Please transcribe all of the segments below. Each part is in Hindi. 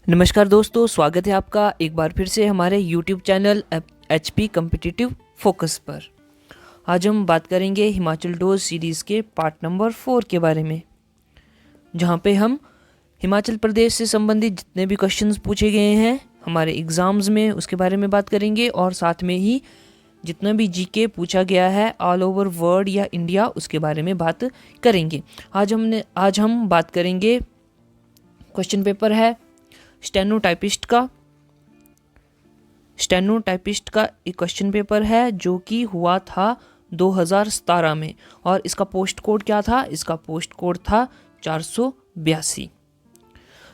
नमस्कार दोस्तों, स्वागत है आपका एक बार फिर से हमारे YouTube channel HP competitive focus पर। आज हम बात करेंगे हिमाचल डोज सीरीज़ के पार्ट नंबर 4 के बारे में, जहां पे हम हिमाचल प्रदेश से संबंधित जितने भी क्वेश्चंस पूछे गए हैं हमारे एग्ज़ाम्स में उसके बारे में बात करेंगे, और साथ में ही जितना भी जीके पूछा गया है ऑल ओवर वर्ल्ड या इंडिया उसके बारे में बात करेंगे। आज हम बात करेंगे, क्वेश्चन पेपर है स्टेनोटाइपिस्ट का एक क्वेश्चन पेपर है जो कि हुआ था 2017 में, और इसका पोस्ट कोड क्या था? इसका पोस्ट कोड था 482।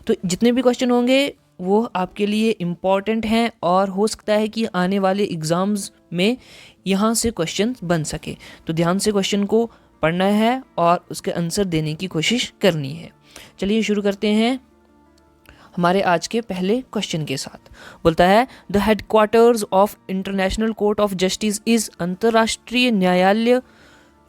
तो जितने भी क्वेश्चन होंगे वो आपके लिए इम्पॉर्टेंट हैं और हो सकता है कि आने वाले एग्ज़ाम्स में यहाँ से क्वेश्चन बन सके। तो ध्यान से क्वेश्चन को पढ़ना है और उसके आंसर देने की कोशिश करनी है। चलिए शुरू करते हैं हमारे आज के पहले क्वेश्चन के साथ। बोलता है the headquarters of international court of justice is, अंतर्राष्ट्रीय न्यायालय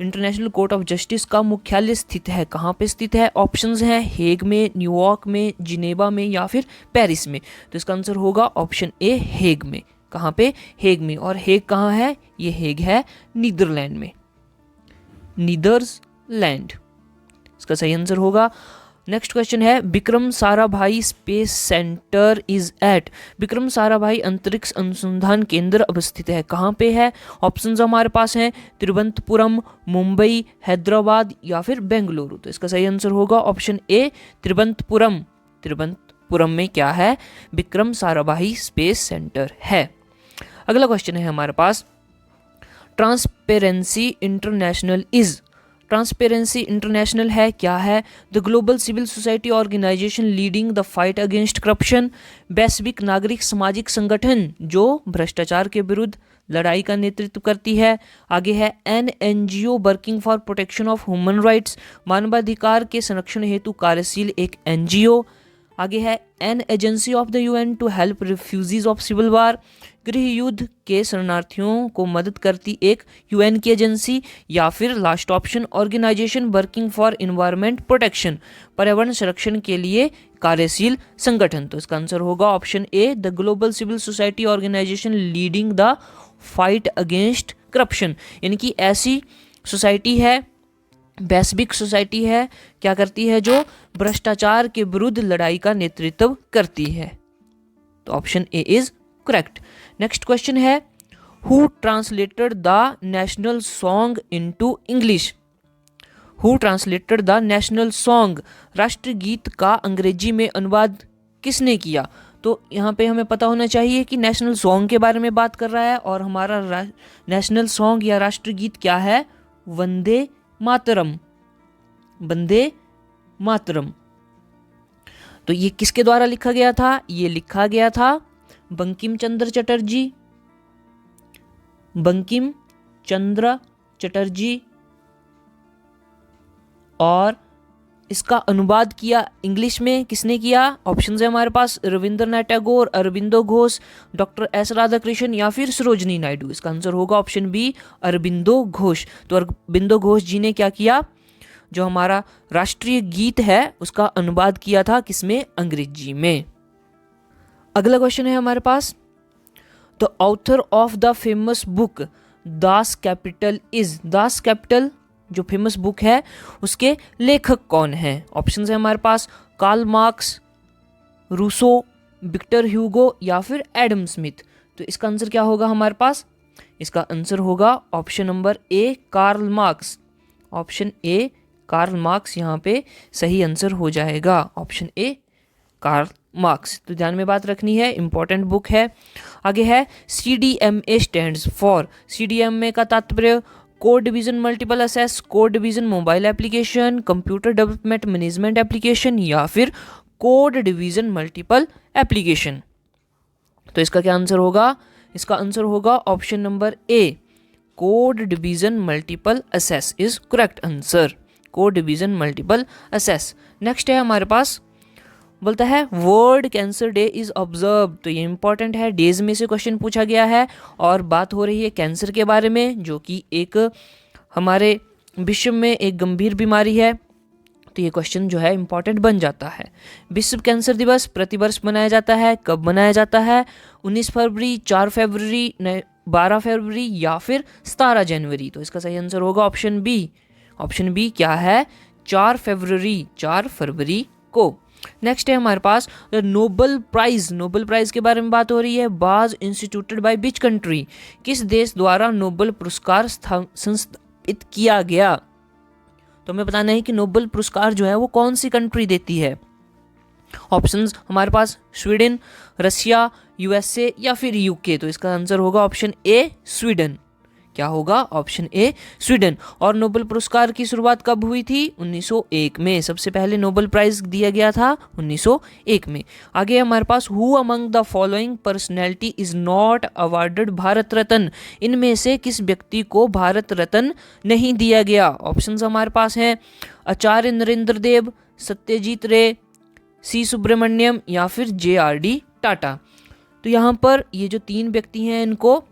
इंटरनेशनल कोर्ट ऑफ जस्टिस का मुख्यालय स्थित है कहाँ पे स्थित है? ऑप्शंस हैं हेग में, न्यूयॉर्क में, जिनेवा में या फिर पेरिस में। तो इसका आंसर होगा ऑप्शन ए हेग में। कहाँ पे? हेग में। और हेग कहाँ है? ये हेग है नीदरलैंड में, नीदरलैंड। इसका सही आंसर होगा। नेक्स्ट क्वेश्चन है Vikram Sarabhai space centre is at, Vikram Sarabhai अंतरिक्ष अनुसंधान केंद्र अवस्थित है कहाँ पे है? ऑप्शंस हमारे पास हैं तिरुवनंतपुरम, मुंबई, हैदराबाद या फिर बेंगलुरु। तो इसका सही आंसर होगा ऑप्शन ए तिरुवनंतपुरम। तिरुवनंतपुरम में क्या है? विक्रम साराभाई स्पेस सेंटर है। अगला क्वेश्चन है हमारे पास transparency international is, transparency international है क्या है? The global civil society organisation leading the fight against corruption, वैश्विक नागरिक सामाजिक संगठन जो भ्रष्टाचार के विरुद्ध लड़ाई का नेतृत्व करती है। आगे है an NGO working for protection of human rights, मानवाधिकार के संरक्षण हेतु कार्यशील एक एनजीओ। आगे है an agency of the UN to help refugees of civil war, गृह युद्ध के शरणार्थियों को मदद करती एक यूएन की एजेंसी। या फिर last option organisation working for environment protection, पर्यावरण संरक्षण के लिए कार्यशील संगठन। तो इसका आंसर होगा option A the global civil society organisation leading the fight against corruption. यानी कि ऐसी सोसाइटी है, वैश्विक सोसाइटी है, क्या करती है? जो भ्रष्टाचार के विरुद्ध लड़ाई का नेतृत्व करती है। तो option A is correct. Next question है who translated the national song into English, who translated the national song, राष्ट्रगीत का अंग्रेजी में अनुवाद किसने किया? तो यहाँ पे हमें पता होना चाहिए कि नेशनल सॉन्ग के बारे में बात कर रहा है, और हमारा नेशनल सॉन्ग या राष्ट्रगीत क्या है? वंदे मातरम, वंदे मातरम। तो ये किसके द्वारा लिखा गया था? ये लिखा गया था बंकिम चंद्र चटर्जी, बंकिम चंद्र चटर्जी, और इसका अनुवाद किया इंग्लिश में किसने किया? ऑप्शंस है हमारे पास रविंद्रनाथ टैगोर, अरबिंदो घोष, डॉक्टर एस राधाकृष्णन या फिर सरोजनी नायडू। इसका आंसर होगा ऑप्शन बी अरबिंदो घोष। तो अरबिंदो घोष जी ने क्या किया? जो हमारा राष्ट्रीय गीत है उसका अनुवाद किया था किसमें? अंग्रेजी में। अगला क्वेश्चन है हमारे पास the author of the famous book Das Kapital is, Das Kapital जो फेमस बुक है उसके लेखक कौन है? ऑप्शंस है हमारे पास Karl Marx, Rousseau, Victor Hugo या फिर एडम स्मिथ। तो इसका आंसर क्या होगा हमारे पास? इसका आंसर होगा option number A Karl Marx. Option A Karl Marx यहाँ पे सही आंसर हो जाएगा, ऑप्शन ए कार्ल मार्क्स। तो ध्यान में बात रखनी है, इंपॉर्टेंट बुक है। आगे है CDMA स्टैंड्स फॉर, CDMA का तात्पर्य code division multiple assess, code division mobile application, computer development management application या फिर कोड डिवीजन मल्टीपल एप्लीकेशन। तो इसका क्या आंसर होगा? इसका आंसर होगा option number A code division multiple assess is correct answer, code division multiple assess. Next है हमारे पास, बोलता है world cancer day is observe. तो ये इंपॉर्टेंट है, डेज में से क्वेश्चन पूछा गया है और बात हो रही है कैंसर के बारे में, जो कि एक हमारे विश्व में एक गंभीर बीमारी है। तो ये क्वेश्चन जो है इंपॉर्टेंट बन जाता है। विश्व कैंसर दिवस प्रतिवर्ष मनाया जाता है, कब मनाया जाता है? 19 फरवरी, 4 फरवरी, 12 फरवरी या फिर 17 जनवरी। तो इसका सही आंसर होगा ऑप्शन बी। ऑप्शन बी क्या है? 4 फरवरी को। नेक्स्ट है हमारे पास नोबेल प्राइज के बारे में बात हो रही है। Was instituted by which country? किस देश द्वारा नोबेल पुरस्कार संस्थापित किया गया? तो हमें बताना है कि नोबेल पुरस्कार जो है वो कौन सी कंट्री देती है। ऑप्शंस हमारे पास स्वीडन, रशिया, यूएसए या फिर यूके। तो इसका आंसर होगा ऑप्शन ए स्वीडन। क्या होगा? ऑप्शन ए स्वीडन। और नोबेल पुरस्कार की शुरुआत कब हुई थी? 1901 में। सबसे पहले नोबेल प्राइज दिया गया था 1901 में। आगे हमारे पास who among the following personality is not awarded Bharat Ratna? इनमें से किस व्यक्ति को भारत रत्न नहीं दिया गया? ऑप्शंस हमारे पास हैं आचार्य नरेंद्र देव, सत्यजीत रे, सी सुब्रमण्यम या फिर JRD टाटा। तो यहाँ पर ये जो 3 व्यक्ति हैं इनको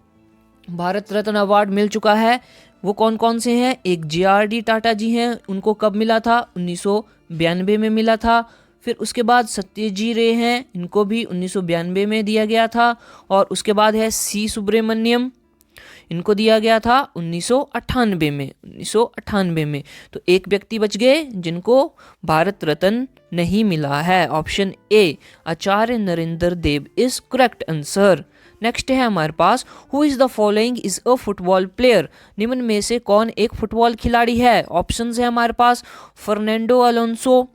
भारत रत्न अवार्ड मिल चुका है। वो कौन कौन से हैं? एक JRD टाटा जी हैं, उनको कब मिला था? 1992 में मिला था। फिर उसके बाद सत्यजीत रे हैं, इनको भी 1992 में दिया गया था। और उसके बाद है सी सुब्रमण्यम, इनको दिया गया था 1998 में। तो एक व्यक्ति बच गए जिनको भारत रत्न नहीं मिला है। Option A Acharya Narendra Dev is correct answer. Next है हमारे पास who is the following is a football player? निम्न में से कौन एक फुटबॉल खिलाड़ी है? ऑप्शंस है हमारे पास Fernando Alonso,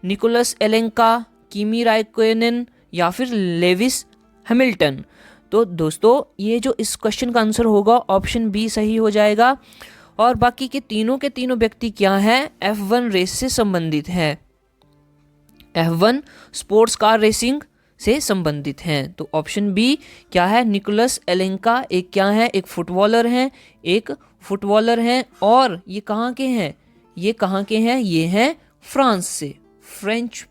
Nicolas Alenka, Kimi Raikkonen या फिर लेविस हैमिल्टन। तो दोस्तों ये जो इस क्वेश्चन का आंसर होगा ऑप्शन बी सही हो जाएगा। और बाकी के तीनों व्यक्ति क्या हैं? F1 रेस से संबंधित हैं, F1 स्पोर्ट्स कार रेसिंग से संबंधित हैं। तो ऑप्शन बी क्या है? निकोलस एलेंका एक क्या है? एक फुटबॉलर हैं। और ये कहाँ के हैं? ये हैं फ्रांस से, फ्रेंच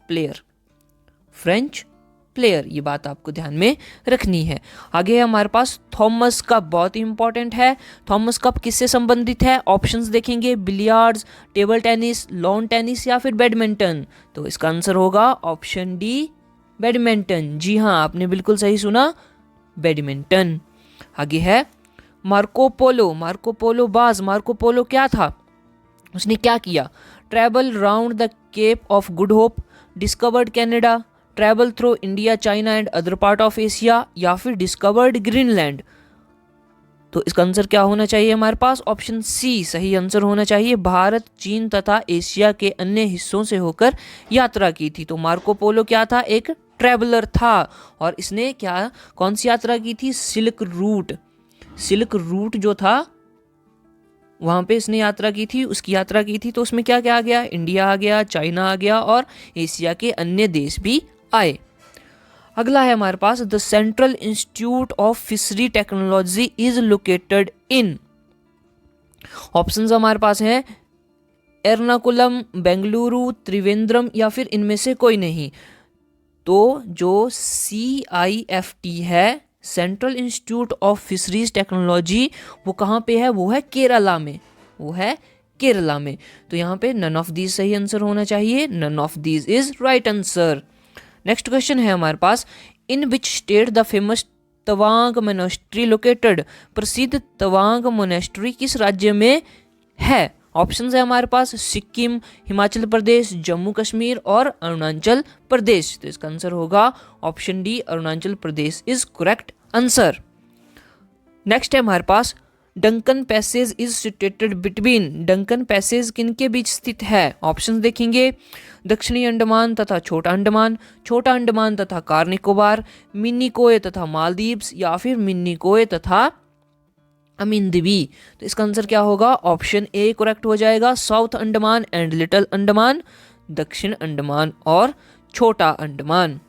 प्लेयर। ये बात आपको ध्यान में रखनी है। आगे हमारे पास थॉमस कप, बहुत ही इंपॉर्टेंट है। थॉमस कप किससे संबंधित है? ऑप्शंस देखेंगे billiards, table tennis, lawn tennis या फिर बैडमिंटन। तो इसका आंसर होगा ऑप्शन डी बैडमिंटन। जी हाँ, आपने बिल्कुल सही सुना, बैडमिंटन। आगे है मार्को पोलो क्या था? उसने क्या किया? Travel round the Cape of Good Hope, discovered Canada, travel through India, China and other part of Asia या फिर डिस्कवर्ड ग्रीनलैंड। तो इसका आंसर क्या होना चाहिए हमारे पास? ऑप्शन सी सही आंसर होना चाहिए। भारत, चीन तथा एशिया के अन्य हिस्सों से होकर यात्रा की थी। तो मार्को पोलो क्या था? एक ट्रैवलर था। और इसने कौन सी यात्रा की थी? सिल्क रूट जो था वहां पे इसने यात्रा की थी, उसकी यात्रा की थी। तो उसमें क्या क्या आ गया? इंडिया आ गया, चाइना आ गया और एशिया के अन्य देश भी आए। अगला है हमारे पास the central institute of fishery technology is located in. Options हमारे पास हैं एर्नाकुलम, बेंगलुरु, त्रिवेंद्रम या फिर इनमें से कोई नहीं। तो जो CIFT है, central institute of fisheries technology, वो कहाँ पे है? वो है केरला में। तो यहाँ पे नन ऑफ दीज सही आंसर होना चाहिए। None of these is right answer. Next question है हमारे पास in which state the famous Tawang monastery located? प्रसिद्ध तवांग मोनेस्ट्री किस राज्य में है? ऑप्शंस है हमारे पास सिक्किम, हिमाचल प्रदेश, जम्मू कश्मीर और अरुणाचल प्रदेश। तो इसका आंसर होगा option D, Arunachal Pradesh is correct answer. Next है हमारे पास Duncan passage is situated between. Duncan passage किनके बीच स्थित है? ऑप्शंस देखेंगे दक्षिणी अंडमान तथा छोटा अंडमान तथा कार निकोबार, मिनिकोय तथा मालदीव्स या फिर मिनिकोय तथा अमिंदवी। तो इसका आंसर क्या होगा? ऑप्शन ए करेक्ट हो जाएगा। South Andaman and little Andaman, दक्षिण अंडमान और छोटा अंडमान।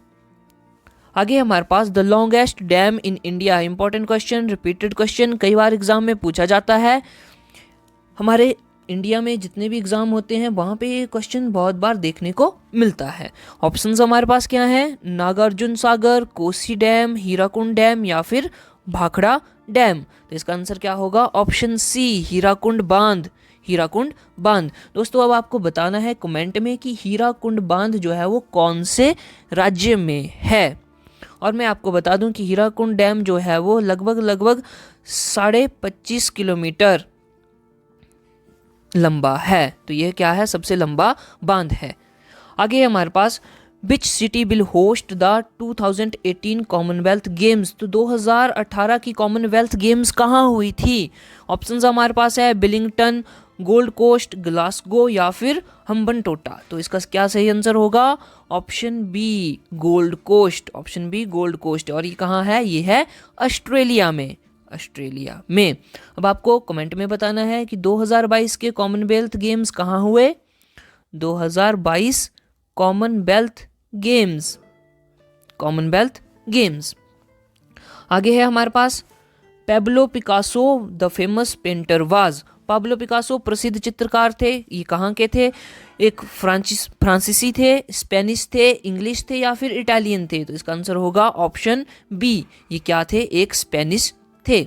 आगे हमारे पास the longest dam in India. Important question, repeated question, कई बार एग्जाम में पूछा जाता है। हमारे इंडिया में जितने भी एग्जाम होते हैं वहाँ पे ये क्वेश्चन बहुत बार देखने को मिलता है। ऑप्शंस हमारे पास क्या हैं? नागार्जुन सागर, कोसी डैम, हीराकुंड डैम या फिर भाखड़ा डैम। तो इसका आंसर क्या होगा? ऑप्शन सी हीराकुंड बांध। हीराकुंड बांध। दोस्तों अब आपको बताना है कमेंट में कि हीराकुंड बांध जो है वो कौन से राज्य में है। और मैं आपको बता दूं कि हीराकुंड डैम जो है वो लगभग 25.5 किलोमीटर लंबा है। तो ये क्या है, सबसे लंबा बांध है। आगे है हमारे पास which city will host the 2018 commonwealth games. तो 2018 की कॉमनवेल्थ गेम्स कहाँ हुई थी? ऑप्शंस हमारे पास है बिलिंगटन, गोल्ड कोस्ट, ग्लासगो या फिर हम्बनटोटा। तो इसका क्या सही आंसर होगा? Option B Gold Coast. Option B Gold Coast. और ये कहाँ है? ये है ऑस्ट्रेलिया में। ऑस्ट्रेलिया में। अब आपको कमेंट में बताना है कि 2022 के कॉमनवेल्थ गेम्स कहाँ हुए? 2022 कॉमनवेल्थ गेम्स। Commonwealth games. आगे है हमारे पास Pablo Picasso the famous painter was. Pablo Picasso प्रसिद्ध चित्रकार थे, ये कहाँ के थे? एक फ्रांसीसी थे, स्पेनिश थे, इंग्लिश थे या फिर इटालियन थे? तो इसका आंसर होगा ऑप्शन बी, ये क्या थे? एक स्पेनिश थे।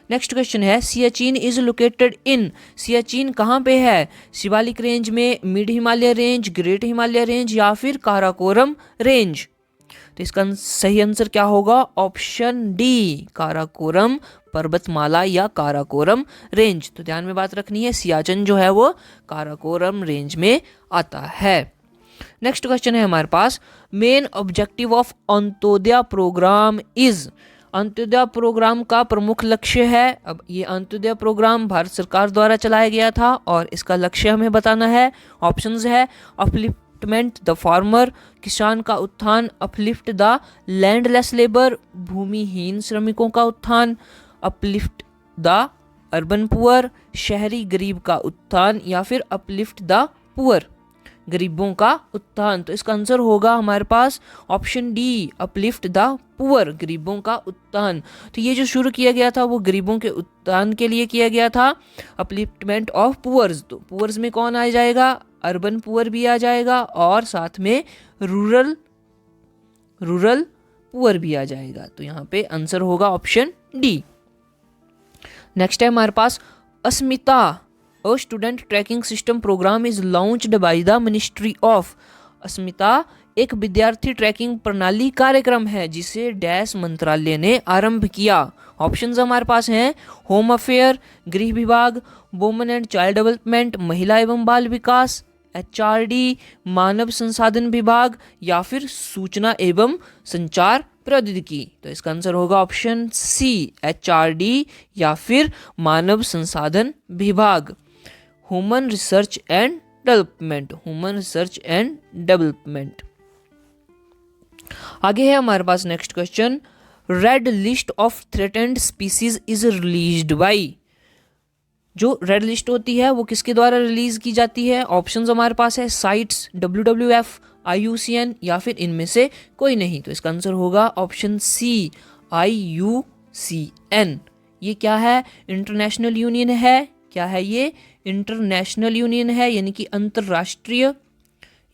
नेक्स्ट क्वेश्चन है सियाचिन इज लोकेटेड इन। सियाचिन कहाँ पे है? शिवालिक रेंज में, mid Himalaya range, great Himalaya range या फिर काराकोरम रेंज? तो इसका सही आंसर क्या होगा? ऑप्शन डी काराकोरम पर्वतमाला या काराकोरम रेंज। तो ध्यान में बात रखनी है, सियाचिन जो है वो काराकोरम रेंज में आता है। नेक्स्ट क्वेश्चन है हमारे पास main objective of Antyodaya programme is. Antyodaya programme का प्रमुख लक्ष्य है। अब ये अंत्योदय प्रोग्राम भारत सरकार द्वारा चलाया गया था और इसका लक्ष्य हमें बताना है। ऑप्शंस है अपलिफ्टमेंट द फार्मर, किसान का उत्थान, अपलिफ्ट द लैंडलेस लेबर, भूमिहीन श्रमिकों का उत्थान, अपलिफ्ट द अर्बन पुअर, शहरी गरीब का उत्थान या फिर अपलिफ्ट द पुअर, गरीबों का उत्थान। तो इसका आंसर होगा हमारे पास option D uplift the poor, गरीबों का उत्थान। तो ये जो शुरू किया गया था वो गरीबों के उत्थान के लिए किया गया था, अपलिफ्टमेंट ऑफ पुअर्स। तो पुअर्स में कौन आ जाएगा? अर्बन पुअर भी आ जाएगा और साथ में रूरल पुअर भी आ जाएगा। तो यहाँ पे आंसर होगा ऑप्शन डी। नेक्स्ट है हमारे पास Asmita a student tracking system programme is launched by the ministry of. Asmita एक विद्यार्थी ट्रैकिंग प्रणाली कार्यक्रम है जिसे डैश मंत्रालय ने आरंभ किया। ऑप्शंस हमारे पास हैं होम अफेयर, गृह विभाग, वुमेन एंड चाइल्ड डेवलपमेंट, महिला एवं बाल विकास, HRD, मानव संसाधन विभाग या फिर सूचना एवं संचार प्रौद्योगिकी। तो इसका आंसर होगा ऑप्शन सी HRD या फिर मानव संसाधन विभाग, human research and development. Human research and development. आगे है हमारे पास next question red list of threatened species is released by. जो रेड लिस्ट होती है वो किसके द्वारा रिलीज की जाती है? ऑप्शंस हमारे पास है साइट्स, WWF, IUCN या फिर इनमें से कोई नहीं। तो इसका आंसर होगा ऑप्शन सी IUCN। ये क्या है? इंटरनेशनल यूनियन है। क्या है ये? इंटरनेशनल यूनियन है, यानी कि अंतरराष्ट्रीय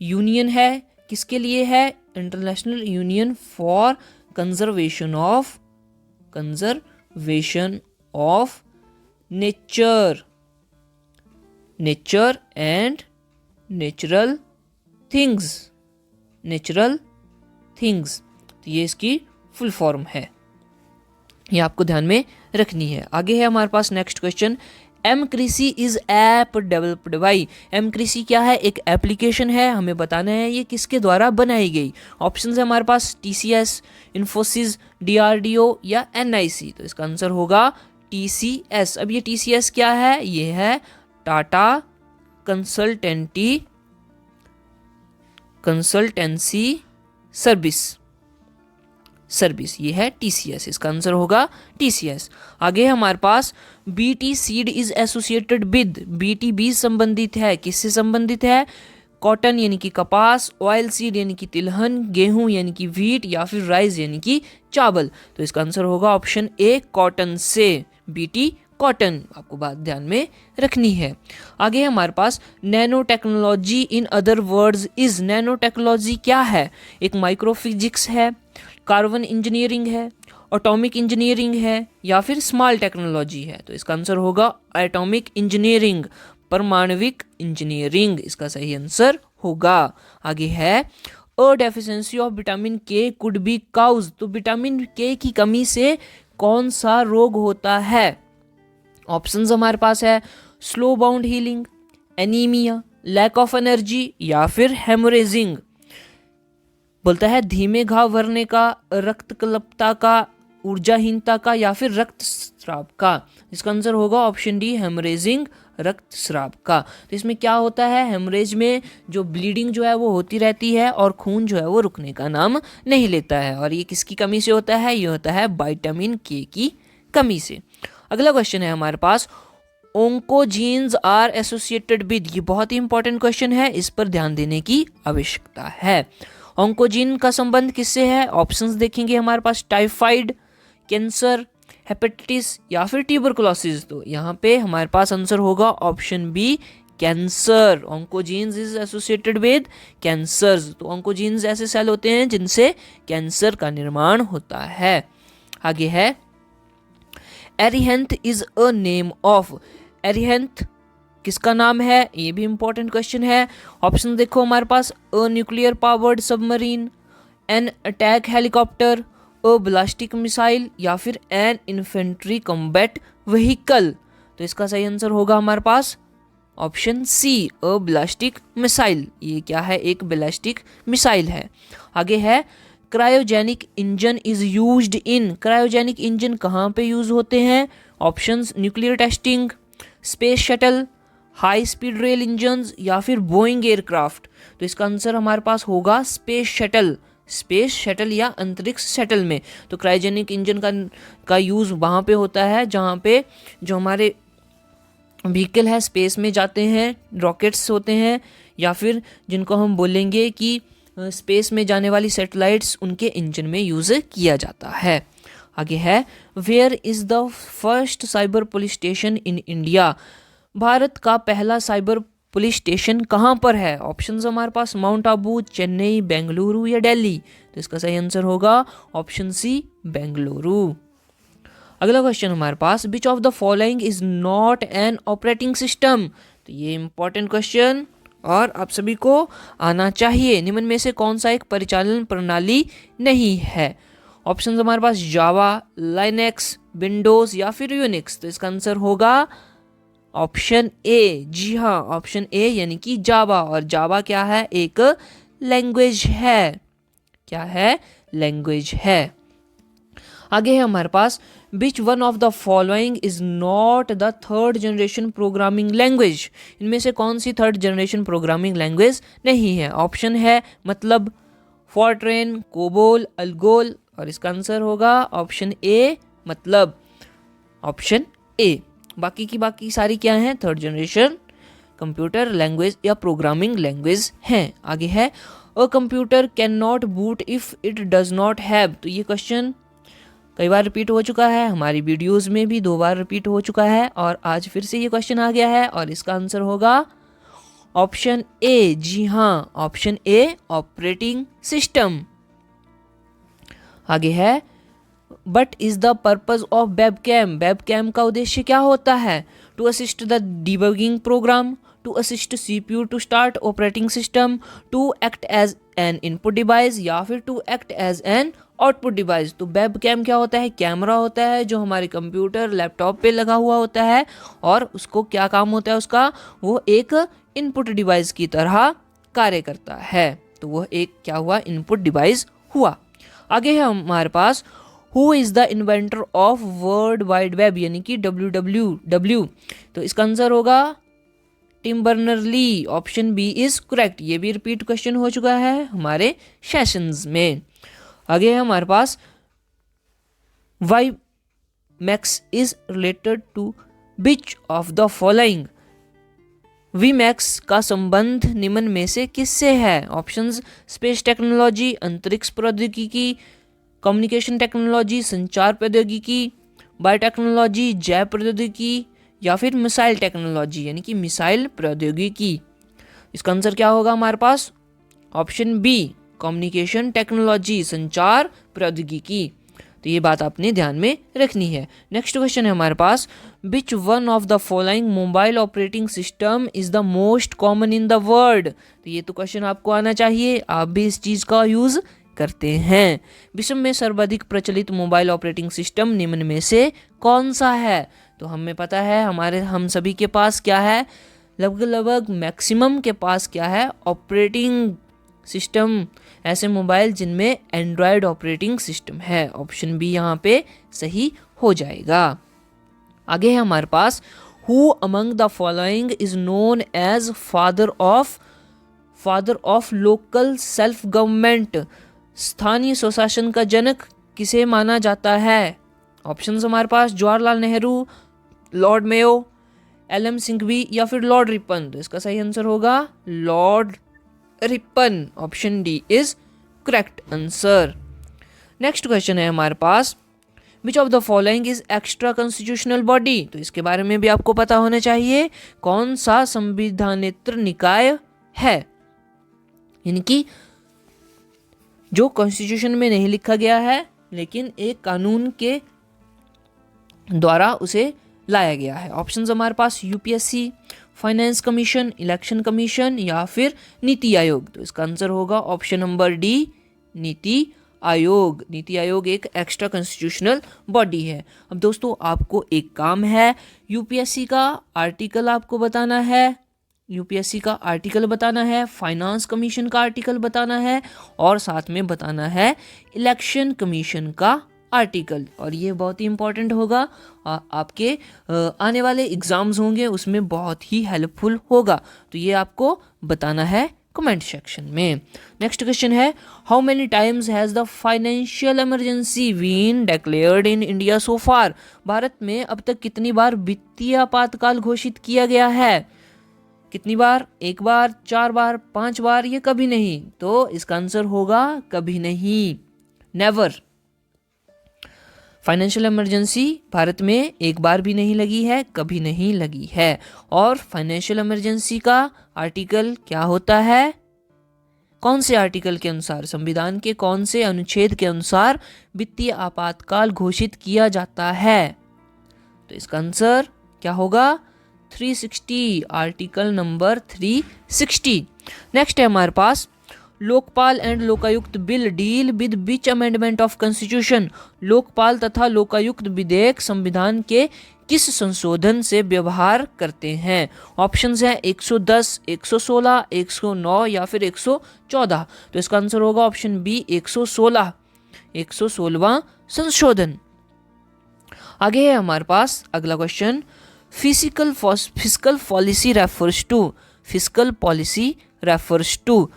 यूनियन है। किसके लिए है? International union for conservation of nature and natural things. तो ये इसकी फुल फॉर्म है, ये आपको ध्यान में रखनी है। आगे है हमारे पास next question M Krishi is app developed by. M Krishi क्या है? एक एप्लीकेशन है, हमें बताना है ये किसके द्वारा बनाई गई। ऑप्शंस है हमारे पास TCS, इन्फोसिस, DRDO या NIC। तो इसका आंसर होगा TCS। अब ये TCS क्या है? ये है टाटा कंसल्टेंसी सर्विस, ये है TCS। इसका आंसर होगा TCS। आगे हमारे पास BT seed is associated with. BT बीज संबंधित है, किससे संबंधित है? कॉटन यानी कि कपास, ऑयल सीड यानी कि तिलहन, गेहूं यानी कि व्हीट या फिर राइस यानी कि चावल। तो इसका आंसर होगा ऑप्शन ए कॉटन से, BT कॉटन। आपको बात ध्यान में रखनी है। आगे हमारे पास nanotechnology in other words is. Nanotechnology क्या है? एक माइक्रोफिजिक्स है, कार्बन इंजीनियरिंग है, एटॉमिक इंजीनियरिंग है या फिर स्मॉल टेक्नोलॉजी है। तो इसका आंसर होगा एटॉमिक इंजीनियरिंग, परमाणविक इंजीनियरिंग इसका सही आंसर होगा। आगे है अ डेफिशिएंसी ऑफ विटामिन के कुड बी काउज, तो विटामिन के की कमी से कौन सा रोग होता है? ऑप्शंस हमारे पास है slow wound healing, anaemia, lack of energy या फिर हेमोरेजिंग। बोलता है धीमे घाव भरने का, रक्तकल्पता का, ऊर्जाहीनता का या फिर रक्तस्राव का। इसका आंसर होगा ऑप्शन डी हेमरेजिंग, रक्तस्राव का। तो इसमें क्या होता है, हेमरेज में जो ब्लीडिंग जो है वो होती रहती है और खून जो है वो रुकने का नाम नहीं लेता है। और ये किसकी कमी से होता है? ये होता है विटामिन के की कमी से। अगला क्वेश्चन है हमारे पास ओंकोजीन्स आर एसोसिएटेड विद, ये बहुत ही इंपॉर्टेंट क्वेश्चन है, इस पर ध्यान देने की आवश्यकता है। ओंकोजीन का संबंध किससे है? ऑप्शंस देखेंगे हमारे पास टाइफाइड, कैंसर, हेपेटाइटिस या फिर ट्यूबरकुलोसिस। तो यहाँ पे हमारे पास आंसर होगा option B cancer. Oncogenes is associated with cancers. तो ओंकोजीन्स ऐसे सेल होते हैं जिनसे कैंसर का निर्माण होता है। आगे है एरिहेंथ इज अ नेम ऑफ, एरिहेंथ किसका नाम है? ये भी इंपॉर्टेंट क्वेश्चन है। ऑप्शन देखो हमारे पास a nuclear powered submarine, an attack helicopter, a ballistic missile या फिर एन इन्फेंट्री कॉम्बैट व्हीकल। तो इसका सही आंसर होगा हमारे पास ऑप्शन सी अ ब्लास्टिक मिसाइल। ये क्या है? एक ब्लास्टिक मिसाइल है। आगे है cryogenic engine is used in, cryogenic engine कहाँ पे यूज होते हैं? Options nuclear testing, space shuttle, high speed rail engines या फिर बोइंग एयरक्राफ्ट। तो इसका आंसर हमारे पास होगा स्पेस शटल, स्पेस शटल या अंतरिक्ष शटल में। तो क्रायोजेनिक इंजन का यूज़ वहाँ पे होता है जहाँ पे जो हमारे व्हीकल है स्पेस में जाते हैं, रॉकेट्स होते हैं या फिर जिनको हम बोलेंगे कि स्पेस में जाने वाली सैटेलाइट्स, उनके इंजन में यूज़ किया जाता है। आगे है where is the first cyber police station in India, भारत का पहला साइबर पुलिस स्टेशन कहाँ पर है? ऑप्शंस हमारे पास माउंट आबू, चेन्नई, बेंगलुरु या दिल्ली। तो इसका सही आंसर होगा ऑप्शन सी बेंगलुरु। अगला क्वेश्चन हमारे पास which of the following is not an operating system. तो ये इंपॉर्टेंट क्वेश्चन और आप सभी को आना चाहिए। निम्न में से कौन सा एक परिचालन प्रणाली नहीं है? ऑप्शन हमारे पास जावा, लाइनेक्स, विंडोज या फिर यूनिक्स। तो इसका आंसर होगा ऑप्शन ए। जी हाँ, ऑप्शन ए यानी कि जावा। और जावा क्या है? एक लैंग्वेज है। क्या है? लैंग्वेज है। आगे है हमारे पास which one of the following is not the third generation programming language, इनमें से कौन सी थर्ड जनरेशन प्रोग्रामिंग लैंग्वेज नहीं है? ऑप्शन है मतलब, फॉरट्रेन, कोबोल, अल्गोल। और इसका आंसर होगा ऑप्शन ए मतलब, ऑप्शन ए। बाकी सारी क्या हैं? थर्ड जनरेशन कंप्यूटर लैंग्वेज या प्रोग्रामिंग लैंग्वेज हैं। आगे है a computer can not boot if it does not have. तो ये क्वेश्चन कई बार रिपीट हो चुका है, हमारी वीडियोस में भी 2 बार रिपीट हो चुका है और आज फिर से ये क्वेश्चन आ गया है और इसका आंसर होगा ऑप्शन ए। जी हाँ, ऑप्शन ए ऑपरेटिंग सिस्टम। आगे है what is the purpose of webcam, webcam का उद्देश्य क्या होता है? To assist the debugging program, to assist CPU to start operating system, to act as an input device या फिर to act as an output device. तो वेबकैम क्या होता है? कैमरा होता है जो हमारे कंप्यूटर लैपटॉप पे लगा हुआ होता है और उसको क्या काम होता है उसका? वो एक इनपुट डिवाइस की तरह कार्य करता है। तो वह एक क्या हुआ? इनपुट डिवाइस हुआ। आगे है हमारे पास who is the inventor of world wide web यानी कि WWW। तो इसका आंसर होगा Tim Berners Lee. Option B is correct. ये भी रिपीट क्वेश्चन हो चुका है हमारे सेशंस में। आगे है हमारे पास WiMAX is related to which of the following, WiMAX का संबंध निम्न में से किससे है? ऑप्शंस स्पेस टेक्नोलॉजी, अंतरिक्ष प्रौद्योगिकी, कम्युनिकेशन टेक्नोलॉजी, संचार प्रौद्योगिकी, बायोटेक्नोलॉजी, जैव प्रौद्योगिकी या फिर मिसाइल टेक्नोलॉजी यानी कि मिसाइल प्रौद्योगिकी। इसका आंसर क्या होगा हमारे पास? ऑप्शन बी कम्युनिकेशन टेक्नोलॉजी, संचार प्रौद्योगिकी। तो ये बात आपने ध्यान में रखनी है। नेक्स्ट क्वेश्चन है हमारे पास, which one of the following mobile operating system is the most common in the world. तो ये तो क्वेश्चन आपको आना चाहिए, आप भी इस चीज़ का यूज़ करते हैं। विश्व में सर्वाधिक प्रचलित मोबाइल ऑपरेटिंग सिस्टम निम्न में से कौन सा है। तो हमें पता है हम सभी के पास क्या है, लगभग मैक्सिमम के पास क्या है, ऑपरेटिंग सिस्टम, ऐसे मोबाइल जिनमें एंड्रॉयड ऑपरेटिंग सिस्टम है। ऑप्शन बी यहाँ पे सही हो जाएगा। आगे है हमारे पास, who among the following is known as father of local self government. स्थानीय स्वशासन का जनक किसे माना जाता है। ऑप्शंस हमारे पास Jawaharlal Nehru, Lord Mayo, L M. Singhvi या फिर लॉर्ड रिपन। तो इसका सही आंसर होगा Lord Ripon. Option D is correct answer. Next question है हमारे पास, which of the following is extra constitutional body. तो इसके बारे में भी आपको पता होना चाहिए, कौन सा संविधानेतर निकाय है, यानी कि जो कॉन्स्टिट्यूशन में नहीं लिखा गया है लेकिन एक कानून के द्वारा उसे लाया गया है। ऑप्शंस हमारे पास UPSC, finance commission, election commission या फिर नीति आयोग। तो इसका आंसर होगा option number D, NITI Aayog. NITI Aayog एक एक्स्ट्रा कॉन्स्टिट्यूशनल बॉडी है। अब दोस्तों आपको एक काम है, यूपीएससी का आर्टिकल आपको बताना है, यूपीएससी का आर्टिकल बताना है, फाइनेंस कमीशन का आर्टिकल बताना है और साथ में बताना है इलेक्शन कमीशन का आर्टिकल। और ये बहुत ही इंपॉर्टेंट होगा, आपके आने वाले एग्जाम्स होंगे उसमें बहुत ही हेल्पफुल होगा। तो ये आपको बताना है कमेंट सेक्शन में। नेक्स्ट क्वेश्चन है, how many times has the financial emergency been declared in India so far. Bharat में अब तक कितनी बार वित्तीय आपातकाल घोषित किया गया है। कितनी बार, एक बार, 4 बार, 5 बार, ये कभी नहीं। तो इसका आंसर होगा कभी नहीं, नेवर। फाइनेंशियल इमरजेंसी भारत में एक बार भी नहीं लगी है, कभी नहीं लगी है। और फाइनेंशियल इमरजेंसी का आर्टिकल क्या होता है, कौन से आर्टिकल के अनुसार, संविधान के कौन से अनुच्छेद के अनुसार वित्तीय आपातकाल घोषित किया जाता है। तो इसका आंसर क्या होगा, 360, आर्टिकल नंबर 360। नेक्स्ट है हमारे पास, Lokpal and Lokayukta bill deal with which amendment of constitution. Lokpal तथा लोकायुक्त विधेयक संविधान के किस संशोधन से व्यवहार करते हैं। ऑप्शंस हैं 110, 116, 109 या फिर 114। तो इसका आंसर होगा ऑप्शन बी 116, 116वां संशोधन। आगे है हमारे पास अगला question, fiscal policy refers to. Fiscal policy refers to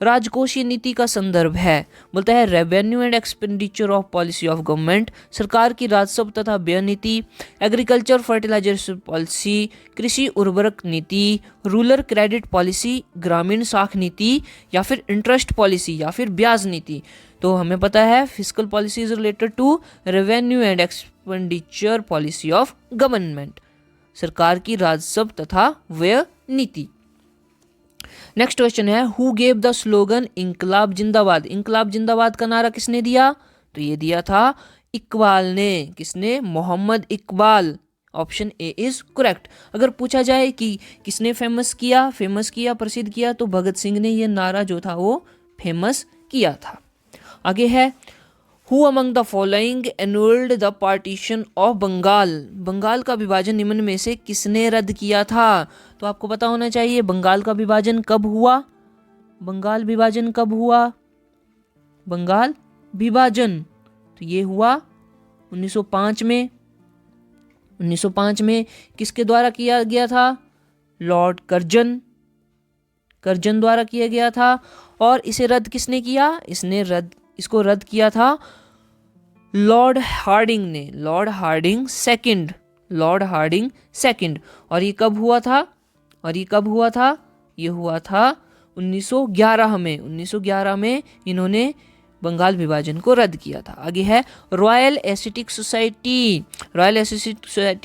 राजकोषीय नीति का संदर्भ है। बोलता है revenue and expenditure of policy of government, सरकार की राजस्व तथा व्यय नीति, एग्रीकल्चर फर्टिलाइजर पॉलिसी, कृषि उर्वरक नीति, रूरल क्रेडिट पॉलिसी, ग्रामीण साख नीति या फिर इंटरेस्ट पॉलिसी या फिर ब्याज नीति। तो हमें पता है fiscal policy is related to revenue and expenditure policy of government, सरकार की राजस्व तथा व्यय नीति। नेक्स्ट क्वेश्चन है, हु गेव द स्लोगन इंकलाब जिंदाबाद। इंकलाब जिंदाबाद का नारा किसने दिया। तो ये दिया था इकबाल ने। किसने, Mohammad Iqbal. Option A is correct. अगर पूछा जाए कि किसने फेमस किया, प्रसिद्ध किया, तो भगत सिंह ने ये नारा जो था वो फेमस किया था। आगे है, who among the following annulled the partition of Bengal. Bengal का विभाजन निम्न में से किसने रद्द किया था। तो आपको पता होना चाहिए बंगाल का विभाजन कब हुआ। बंगाल विभाजन कब हुआ, बंगाल विभाजन तो ये हुआ 1905 में। 1905 में किसके द्वारा किया गया था, लॉर्ड कर्जन द्वारा किया गया था। और इसे रद्द किसने किया, इसको रद्द किया था लॉर्ड हार्डिंग ने, लॉर्ड हार्डिंग सेकंड। और ये कब हुआ था, ये हुआ था 1911 में। 1911 में इन्होंने बंगाल विभाजन को रद्द किया था। आगे है, रॉयल एस्थेटिक सोसाइटी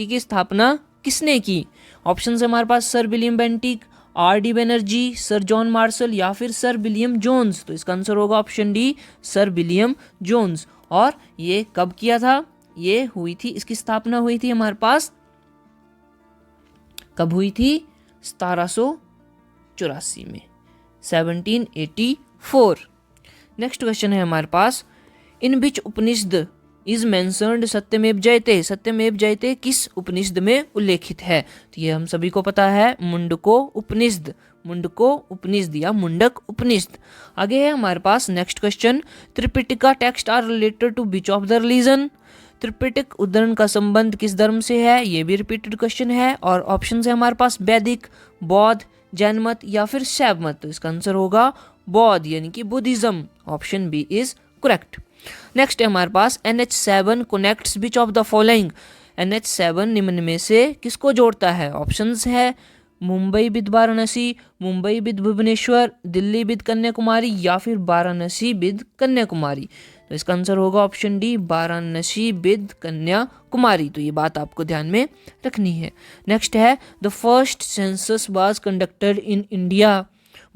की स्थापना किसने की। ऑप्शन है हमारे पास Sir William Bentinck, R D. Banerjee, Sir John Marshall या फिर सर विलियम जोन्स? तो इसका आंसर होगा option D, Sir William Jones. और ये कब किया था? ये हुई थी, इसकी स्थापना हुई थी हमारे पास, कब हुई थी? 1784 में, 1784। नेक्स्ट क्वेश्चन है हमारे पास, in which Upanishad is mentioned सत्यमेव जयते? सत्यमेव जयते किस उपनिषद में उल्लेखित है? तो ये हम सभी को पता है, मुंडको उपनिषद, मुंडको उपनिषद या मुंडक उपनिषद। आगे है हमारे पास next question, Tripitaka text are related to which of the religion? Tripitaka उद्धरण का संबंध किस धर्म से है? ये भी रिपीटेड क्वेश्चन है। और ऑप्शन है हमारे पास वैदिक, बौद्ध, जैन मत या फिर शैव मत? तो इसका आंसर होगा बौद्ध यानी कि Buddhism. Option B is correct. Next है हमारे पास, NH7 connects which of the following? NH7 निम्न में से किसको जोड़ता है? ऑप्शंस है Mumbai with Varanasi, Mumbai with Bhubaneswar, Delhi with Kanyakumari या फिर वाराणसी विद कन्याकुमारी? तो इसका आंसर होगा option D, Varanasi with Kanyakumari. तो ये बात आपको ध्यान में रखनी है। नेक्स्ट है, the first census was conducted in India?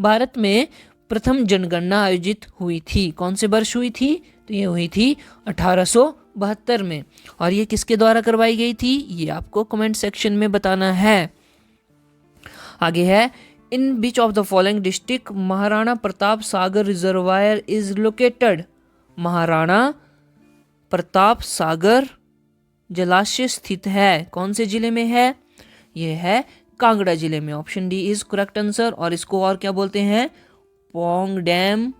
Bharat में प्रथम जनगणना आयोजित हुई थी, कौन से वर्ष हुई थी? तो ये हुई थी 1872 में। और ये किसके द्वारा करवाई गई थी? ये आपको कमेंट सेक्शन में बताना है। आगे है, in which of the following district Maharana Pratap Sagar reservoir is located? Maharana Pratap Sagar जलाशय स्थित है, कौन से जिले में है? ये है कांगड़ा जिले में। Option D is correct answer. और इसको और क्या बोलते हैं? पोंग डैम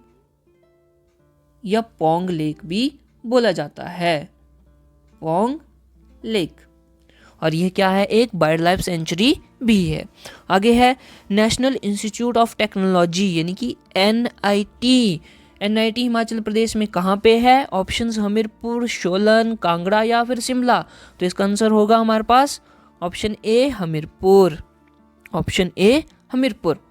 या पोंग लेक भी बोला जाता है, पोंग लेक। और यह क्या है? एक वाइल्ड लाइफ सेंचुरी भी है। आगे है, नेशनल इंस्टीट्यूट ऑफ टेक्नोलॉजी यानी कि NIT, NIT हिमाचल प्रदेश में कहाँ पे है? ऑप्शंस हमीरपुर, सोलन, कांगड़ा या फिर शिमला? तो इसका आंसर होगा हमारे पास option A, Hamirpur. Option A, Hamirpur.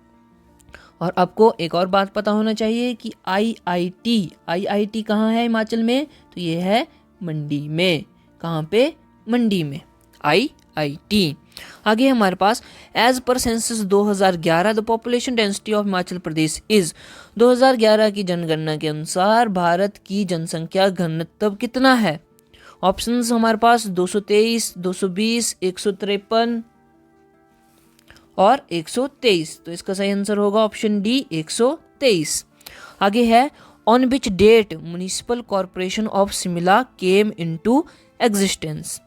और आपको एक और बात पता होना चाहिए कि IIT कहाँ है हिमाचल में? तो ये है मंडी में। कहाँ पे? मंडी में, IIT। आगे हमारे पास, as per census 2011 the population density of Himachal Pradesh is? 2011 की जनगणना के अनुसार भारत की जनसंख्या घनत्व कितना है? ऑप्शंस हमारे पास 223, 220, 153 और 123। तो इसका सही आंसर होगा ऑप्शन डी, 123। आगे है, on which date municipal corporation of Shimla came into existence?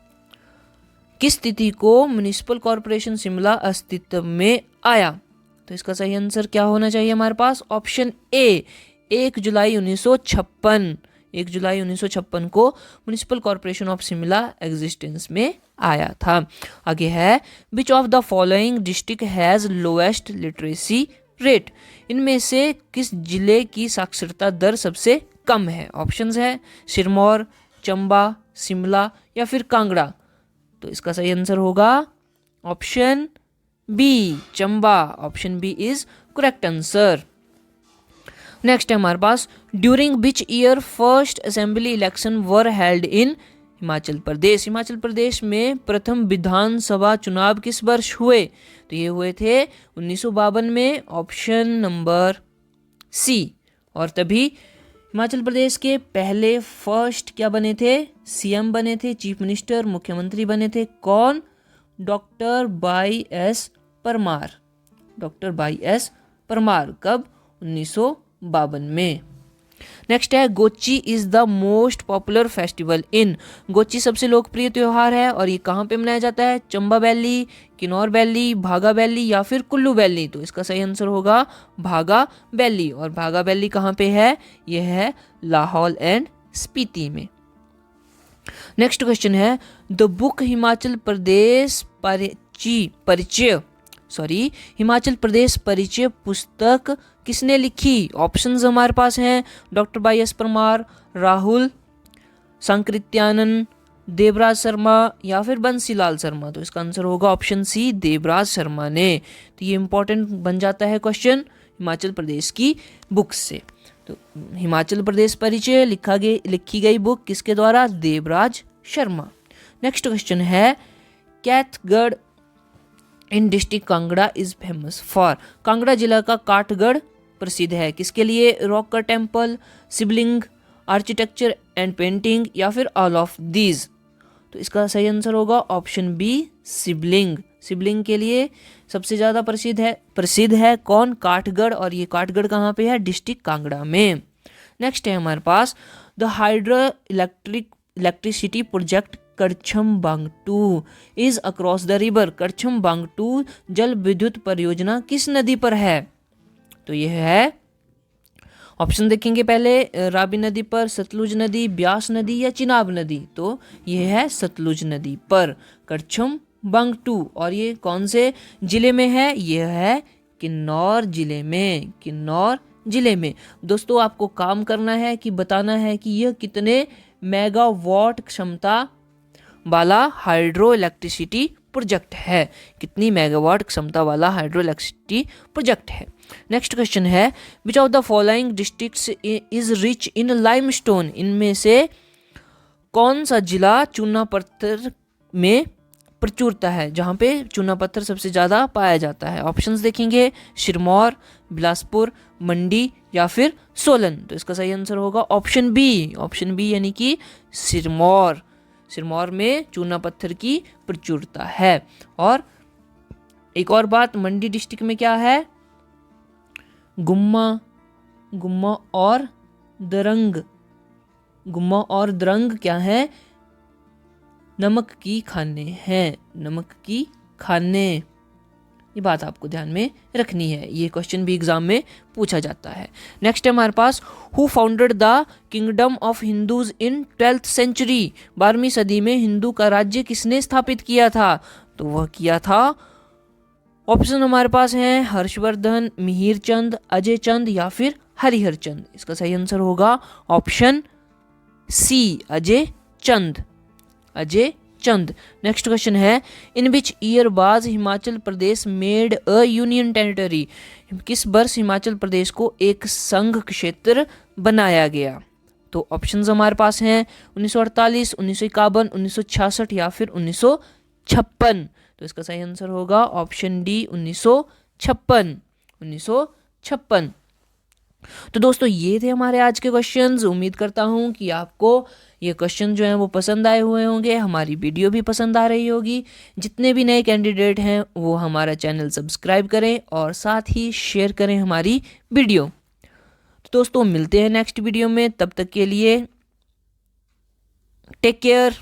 किस तिथि को म्युनिसिपल कॉर्पोरेशन शिमला अस्तित्व में आया? तो इसका सही आंसर क्या होना चाहिए हमारे पास? ऑप्शन ए, 1 जुलाई 1956। 1 जुलाई 1956 को municipal corporation of Shimla existence में आया था। आगे है, विच of the following district has lowest literacy rate? इनमें से किस जिले की साक्षरता दर सबसे कम है? ऑप्शंस है सिरमौर, चंबा, शिमला या फिर कांगड़ा? तो इसका सही आंसर होगा option B, Chamba. Option B is correct answer. Next है हमारे पास, during which year first assembly election were held in Himachal Pradesh? Himachal Pradesh में प्रथम विधानसभा चुनाव किस वर्ष हुए? तो ये हुए थे 1952 में। Option number C. और तभी हिमाचल प्रदेश के पहले फर्स्ट क्या बने थे? CM बने थे, चीफ मिनिस्टर, मुख्यमंत्री बने थे। कौन? Doctor Y S Parmar. Doctor Y S Parmar. कब? 1952 में। नेक्स्ट है, Gochi is the most popular festival in? गोची सबसे लोकप्रिय त्योहार है और ये कहाँ पे मनाया जाता है? चंबा वैली, किन्नौर वैली, भागा वैली या फिर कुल्लू वैली? तो इसका सही आंसर होगा भागा वैली। और भागा वैली कहाँ पे है? यह है लाहौल एंड स्पीति में। नेक्स्ट क्वेश्चन है, द बुक हिमाचल प्रदेश हिमाचल प्रदेश परिचय पुस्तक किसने लिखी? ऑप्शंस हमारे पास हैं doctor Y S Parmar, Rahul Sankrityanand, Devraj Sharma या फिर बंसीलाल शर्मा? तो इसका आंसर होगा ऑप्शन सी, देवराज शर्मा ने। तो ये इंपॉर्टेंट बन जाता है क्वेश्चन हिमाचल प्रदेश की बुक से। तो हिमाचल प्रदेश परिचय लिखी गई बुक किसके द्वारा? देवराज शर्मा। नेक्स्ट क्वेश्चन है, Kathgarh in district Kangra is famous for. Kangra जिला का काठगढ़ प्रसिद्ध है किसके लिए? Rock cut temple, Shivling, architecture and painting, या फिर ऑल ऑफ दीज। तो इसका सही आंसर होगा ऑप्शन बी, शिवलिंग। शिवलिंग के लिए सबसे ज़्यादा प्रसिद्ध है कौन? काठगढ़। और ये काठगढ़ कहाँ पे है? डिस्ट्रिक्ट कांगड़ा में। नेक्स्ट है हमारे पास the hydro electricity project Karcham Wangtoo is across the river. Karcham Wangtoo जल विद्युत परियोजना किस नदी पर है? तो यह है, ऑप्शन देखेंगे पहले, रावी नदी पर, सतलुज नदी, ब्यास नदी या चिनाब नदी। तो यह है सतलुज नदी पर करछम बांगटू। और ये कौन से जिले में है? यह है किन्नौर जिले में। किन्नौर जिले में। दोस्तों आपको काम करना है कि बताना है कि यह कितने मेगावाट क्षमता वाला हाइड्रो इलेक्ट्रिसिटी प्रोजेक्ट है, कितनी मेगावाट क्षमता वाला हाइड्रो इलेक्ट्रिसिटी प्रोजेक्ट है। नेक्स्ट क्वेश्चन है विच of the following districts is rich in limestone. इनमें से कौन सा जिला चूना पत्थर में प्रचुरता है, जहाँ पे चूना पत्थर सबसे ज़्यादा पाया जाता है? ऑप्शंस देखेंगे, सिरमौर, बिलासपुर, मंडी या फिर सोलन। तो इसका सही आंसर होगा ऑप्शन बी। ऑप्शन बी यानी कि सिरमौर। सिरमौर में चूना पत्थर की प्रचुरता है। और एक और बात, मंडी डिस्ट्रिक्ट में क्या है? गुम्मा और दरंग। गुम्मा और दरंग क्या है? नमक की खाने हैं। नमक की खाने, ये बात आपको ध्यान में रखनी है, ये क्वेश्चन भी एग्जाम में पूछा जाता है। नेक्स्ट है हमारे पास who founded the kingdom of Hindus in 12th century. 12वीं सदी में हिंदू का राज्य किसने स्थापित किया था? तो वह किया था, ऑप्शन हमारे पास हैं हर्षवर्धन, मिहिर चंद, अजय चंद या फिर हरिहर चंद। इसका सही आंसर होगा option C, Ajay Chand. Ajay Chand. Next question है in which year was Himachal Pradesh made a union territory. किस वर्ष हिमाचल प्रदेश को एक संघ क्षेत्र बनाया गया? तो ऑप्शंस हमारे पास हैं 1948, 1951, 1966 या फिर 1956। तो इसका सही आंसर होगा ऑप्शन डी, 1956। 1956। तो दोस्तों ये थे हमारे आज के क्वेश्चंस। उम्मीद करता हूँ कि आपको ये क्वेश्चन जो हैं वो पसंद आए हुए होंगे, हमारी वीडियो भी पसंद आ रही होगी। जितने भी नए कैंडिडेट हैं वो हमारा चैनल सब्सक्राइब करें और साथ ही शेयर करें हमारी वीडियो। तो दोस्तों मिलते हैं नेक्स्ट वीडियो में, तब तक के लिए टेक केयर।